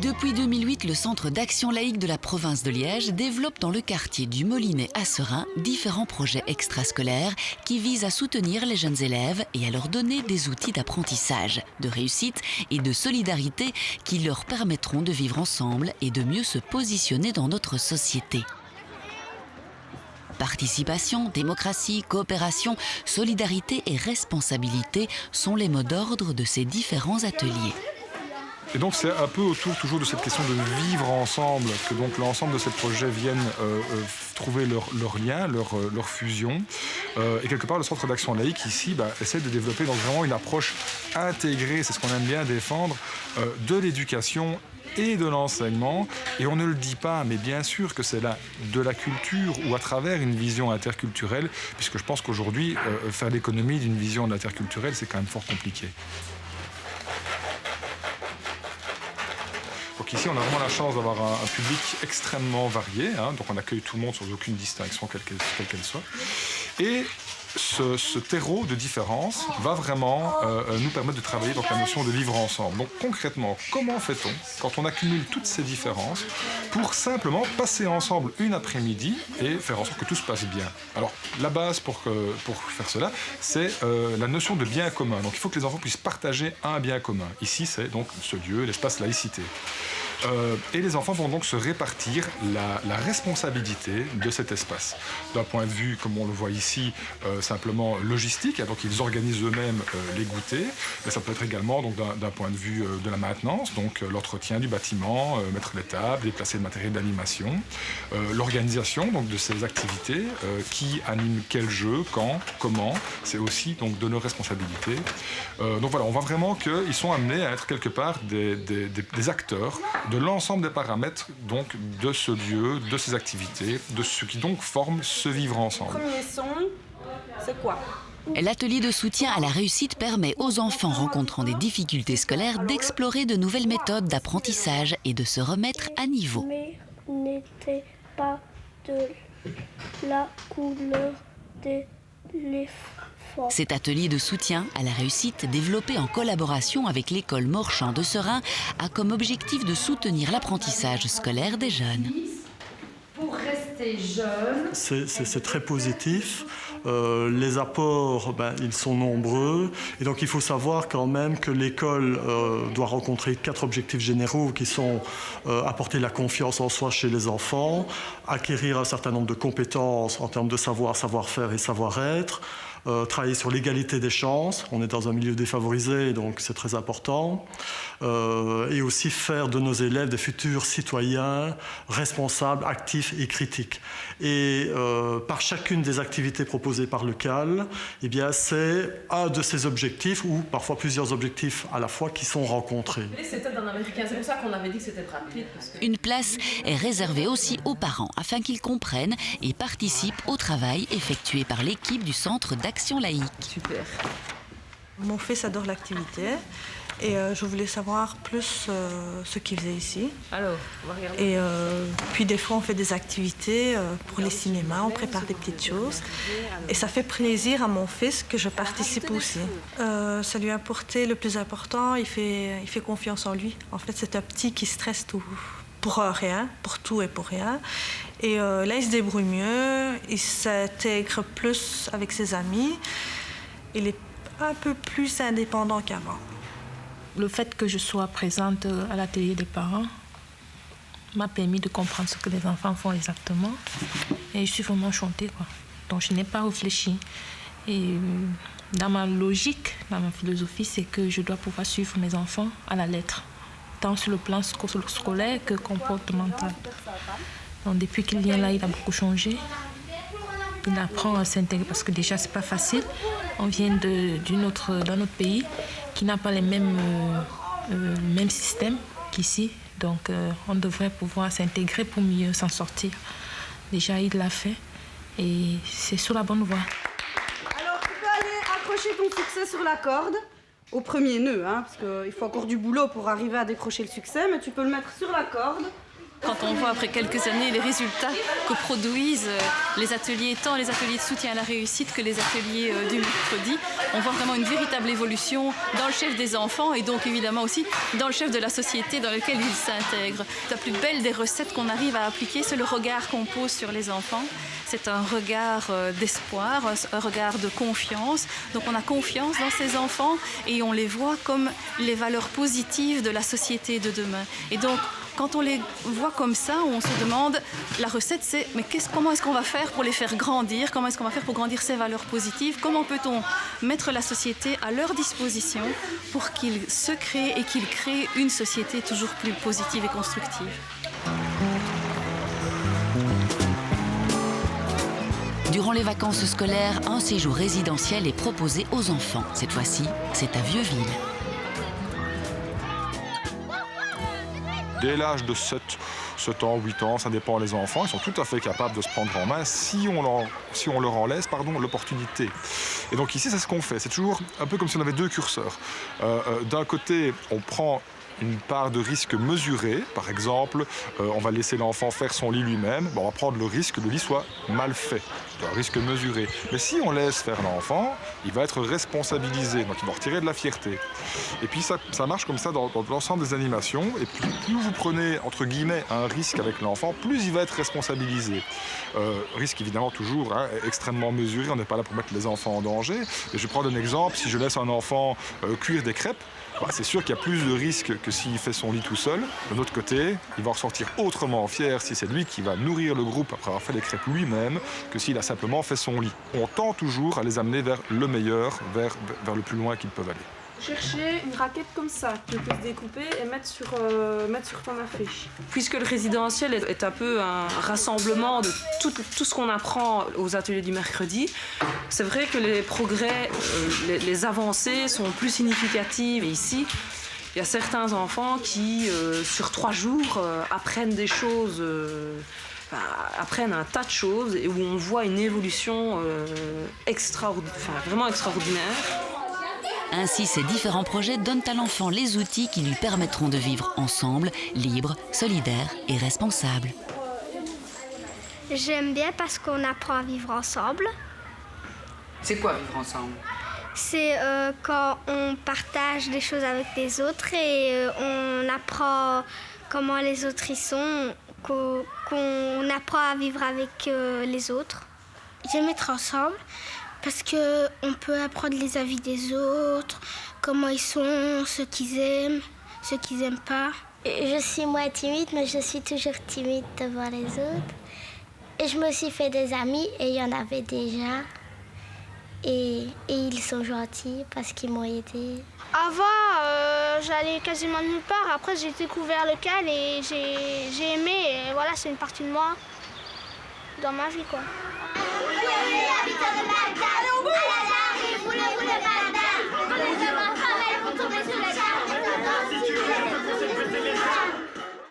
Depuis 2008, le Centre d'action laïque de la province de Liège développe dans le quartier du Molinet à Seraing différents projets extrascolaires qui visent à soutenir les jeunes élèves et à leur donner des outils d'apprentissage, de réussite et de solidarité qui leur permettront de vivre ensemble et de mieux se positionner dans notre société. Participation, démocratie, coopération, solidarité et responsabilité sont les mots d'ordre de ces différents ateliers. Et donc c'est un peu autour toujours de cette question de vivre ensemble que donc l'ensemble de ces projets viennent trouver leur lien, leur fusion. Et quelque part le Centre d'action laïque ici essaie de développer donc vraiment une approche intégrée, c'est ce qu'on aime bien défendre, de l'éducation et de l'enseignement. Et on ne le dit pas, mais bien sûr que c'est là de la culture ou à travers une vision interculturelle, puisque je pense qu'aujourd'hui, faire l'économie d'une vision interculturelle, c'est quand même fort compliqué. Donc ici, on a vraiment la chance d'avoir un public extrêmement varié, hein, donc on accueille tout le monde sans aucune distinction, quelle qu'elle soit. Et ce terreau de différence va vraiment nous permettre de travailler donc la notion de vivre ensemble. Donc concrètement, comment fait-on quand on accumule toutes ces différences pour simplement passer ensemble une après-midi et faire en sorte que tout se passe bien? Alors la base pour faire cela, c'est la notion de bien commun. Donc il faut que les enfants puissent partager un bien commun. Ici, c'est donc ce lieu, l'espace laïcité. Et les enfants vont donc se répartir la responsabilité de cet espace. D'un point de vue, comme on le voit ici, simplement logistique, donc ils organisent eux-mêmes les goûters, mais ça peut être également donc, d'un point de vue de la maintenance, donc l'entretien du bâtiment, mettre les tables, déplacer le matériel d'animation, l'organisation donc, de ces activités, qui anime quel jeu, quand, comment, c'est aussi donc, de nos responsabilités. Donc voilà, on voit vraiment qu'ils sont amenés à être quelque part des acteurs de l'ensemble des paramètres donc, de ce lieu, de ces activités, de ce qui donc forme ce vivre ensemble. Le premier son, c'est quoi ? L'atelier de soutien à la réussite permet aux enfants rencontrant des difficultés scolaires d'explorer de nouvelles méthodes d'apprentissage et de se remettre à niveau. Mais n'était pas de la couleur des l'éléphant. Cet atelier de soutien à la réussite, développé en collaboration avec l'école Morchamp de Seraing, a comme objectif de soutenir l'apprentissage scolaire des jeunes. Pour rester jeune, c'est très positif. Les apports, ils sont nombreux. Et donc, il faut savoir quand même que l'école doit rencontrer 4 objectifs généraux qui sont apporter la confiance en soi chez les enfants, acquérir un certain nombre de compétences en termes de savoir, savoir-faire et savoir-être, travailler sur l'égalité des chances. On est dans un milieu défavorisé, donc c'est très important. Et aussi faire de nos élèves des futurs citoyens responsables, actifs et critiques. Et par chacune des activités proposées par le CAL, eh bien, c'est un de ces objectifs, ou parfois plusieurs objectifs à la fois, qui sont rencontrés. c'était d'un Américain, c'est pour ça qu'on avait dit que c'était rapide. Parce que... Une place est réservée aussi aux parents, afin qu'ils comprennent et participent au travail effectué par l'équipe du Centre d'action laïque. Super. Mon fils adore l'activité. Et je voulais savoir plus ce qu'il faisait ici. Alors, on va regarder. Et puis des fois, on fait des activités pour les cinémas, on prépare des petites choses. Et ça fait plaisir à mon fils que je participe aussi. Ça lui a apporté le plus important, il fait confiance en lui. En fait, c'est un petit qui stresse tout, pour rien, pour tout et pour rien. Et là, il se débrouille mieux, il s'intègre plus avec ses amis. Il est un peu plus indépendant qu'avant. Le fait que je sois présente à l'atelier des parents m'a permis de comprendre ce que les enfants font exactement. Et je suis vraiment enchantée, quoi. Donc je n'ai pas réfléchi. Et dans ma logique, dans ma philosophie, c'est que je dois pouvoir suivre mes enfants à la lettre, tant sur le plan scolaire que comportemental. Donc depuis qu'il vient là, il a beaucoup changé. Il apprend à s'intégrer parce que déjà, c'est pas facile. On vient d'un autre pays qui n'a pas les mêmes systèmes qu'ici. Donc, on devrait pouvoir s'intégrer pour mieux s'en sortir. Déjà, il l'a fait et c'est sur la bonne voie. Alors, tu peux aller accrocher ton succès sur la corde, au premier nœud, hein, parce qu'il faut encore du boulot pour arriver à décrocher le succès, mais tu peux le mettre sur la corde Quand on voit après quelques années les résultats que produisent les ateliers, tant les ateliers de soutien à la réussite que les ateliers du mercredi, on voit vraiment une véritable évolution dans le chef des enfants et donc évidemment aussi dans le chef de la société dans laquelle ils s'intègrent. La plus belle des recettes qu'on arrive à appliquer, c'est le regard qu'on pose sur les enfants. C'est un regard d'espoir, un regard de confiance. Donc on a confiance dans ces enfants et on les voit comme les valeurs positives de la société de demain. Et donc, quand on les voit comme ça, on se demande, la recette c'est, mais comment est-ce qu'on va faire pour les faire grandir? Comment est-ce qu'on va faire pour grandir ces valeurs positives? Comment peut-on mettre la société à leur disposition pour qu'ils se créent et qu'ils créent une société toujours plus positive et constructive? Durant les vacances scolaires, un séjour résidentiel est proposé aux enfants. Cette fois-ci, c'est à Vieux-Ville. Dès l'âge de 7 ans, 8 ans, ça dépend des enfants, ils sont tout à fait capables de se prendre en main si on leur en laisse l'opportunité. Et donc ici, c'est ce qu'on fait. C'est toujours un peu comme si on avait deux curseurs. D'un côté, on prend une part de risque mesurée. Par exemple, on va laisser l'enfant faire son lit lui-même. Bon, on va prendre le risque que le lit soit mal fait. C'est un risque mesuré. Mais si on laisse faire l'enfant, il va être responsabilisé. Donc il va retirer de la fierté. Et puis ça marche comme ça dans l'ensemble des animations. Et plus vous prenez, entre guillemets, un risque avec l'enfant, plus il va être responsabilisé. Risque évidemment toujours extrêmement mesuré. On n'est pas là pour mettre les enfants en danger. Et je vais prendre un exemple. Si je laisse un enfant cuire des crêpes, c'est sûr qu'il y a plus de risques que s'il fait son lit tout seul. De l'autre côté, il va ressortir autrement fier si c'est lui qui va nourrir le groupe après avoir fait les crêpes lui-même que s'il a simplement fait son lit. On tend toujours à les amener vers le meilleur, vers le plus loin qu'ils peuvent aller. Chercher une raquette comme ça, que tu peux découper et mettre sur ton affiche. Puisque le résidentiel est un peu un rassemblement de tout ce qu'on apprend aux ateliers du mercredi, c'est vrai que les progrès, les avancées sont plus significatives. Et ici, il y a certains enfants qui, sur 3 jours, apprennent des choses, apprennent un tas de choses et où on voit une évolution vraiment extraordinaire. Ainsi, ces différents projets donnent à l'enfant les outils qui lui permettront de vivre ensemble, libre, solidaire et responsable. J'aime bien parce qu'on apprend à vivre ensemble. C'est quoi vivre ensemble? C'est quand on partage des choses avec les autres et on apprend comment les autres y sont, qu'on apprend à vivre avec les autres. J'aime être ensemble. Parce qu'on peut apprendre les avis des autres, comment ils sont, ce qu'ils aiment, ce qu'ils n'aiment pas. Je suis moins timide, mais je suis toujours timide devant les autres. Et je me suis fait des amis, et il y en avait déjà. Et ils sont gentils parce qu'ils m'ont aidé. Avant, j'allais quasiment nulle part. Après, j'ai découvert le CAL et j'ai aimé. Et voilà, c'est une partie de moi dans ma vie, quoi. Allez, au bout!